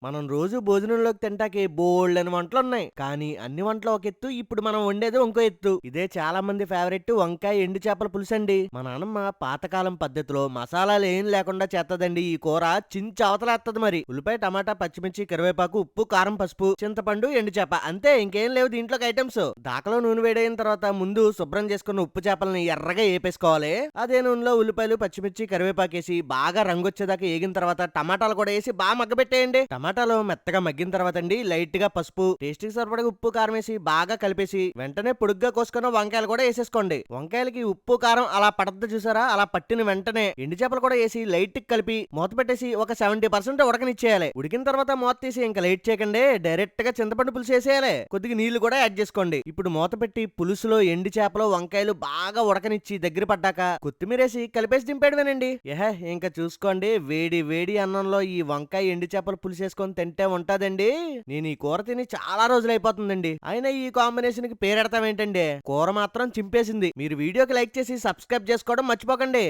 మనం రోజు భోజనంలోకి తింటాకి బోల్డని వంటలున్నాయి. కానీ అన్ని వంటలు ఒక ఎత్తు, ఇప్పుడు మనం వండేది ఇంకో ఎత్తు. ఇదే చాలా మంది ఫేవరెట్ వంకాయ ఎండు చేపల పులుసండి. మా నాన్నమ్మ పాతకాలం పద్ధతిలో మసాలాలు ఏం లేకుండా చేత్తదండి ఈ కూర. చించి అవతలేత్తది మరి. ఉల్లిపాయ, టమాటా, పచ్చిమిర్చి, కరివేపాకు, ఉప్పు, కారం, పసుపు, చింతపండు, ఎండు చేప అంతే, ఇంకేం లేవు దీంట్లోకి ఐటమ్స్. దాకలో నూనె వేడైన తర్వాత ముందు శుభ్రం చేసుకున్న ఉప్పు చేపల్ని ఎర్రగా ఏపేసుకోవాలి. అదే నూనెలో ఉల్లిపాయలు, పచ్చిమిర్చి, కరివేపాకేసి బాగా రంగొచ్చేదాకా ఏగిన తర్వాత టమాటాలు కూడా వేసి బాగా మగ్గబెట్టేయండి. టమాటాలు మెత్తగా మగ్గిన తర్వాత అండి లైట్ గా పసుపు, టేస్ట్కి సరిపడగా ఉప్పు, కారం వేసి బాగా కలిపేసి వెంటనే పొడుగ్గా కోసుకున్న వంకాయలు కూడా వేసేసుకోండి. వంకాయలకి ఉప్పు కారం అలా పడద్దు చూసారా, అలా పట్టిన వెంటనే ఎండు చేపలు కూడా వేసి లైట్ కలిపి మూత పెట్టేసి ఒక 70% ఉడకనిచ్చేయాలి. ఉడికిన తర్వాత మూత తీసి ఇంకా లైట్ చేయకండి, డైరెక్ట్ గా చింతపండు పులుసు వేసేయాలి. కొద్దిగా నీళ్లు కూడా యాడ్ చేసుకోండి. ఇప్పుడు మూత పెట్టి పులుసులో ఎండు చేపలు, వంకాయలు బాగా ఉడకనిచ్చి దగ్గర పడ్డాక కొత్తిమీరేసి కలిపేసి దింపేయడమేనండి. ఇంకా చూసుకోండి, వేడి వేడి అన్నంలో ఈ వంకాయ ఎండు చేపలు పులుసు వేసుకొని తింటే ఉంటదండి. నేను ఈ కూర తిని చాలా రోజులు అయిపోతుందండి. అయినా ఈ కాంబినేషన్ కి పేరెడతాం ఏంటండి, కూర మాత్రం చింపేసింది. మీరు వీడియోకి లైక్ చేసి సబ్స్క్రైబ్ చేసుకోవడం మర్చిపోకండి.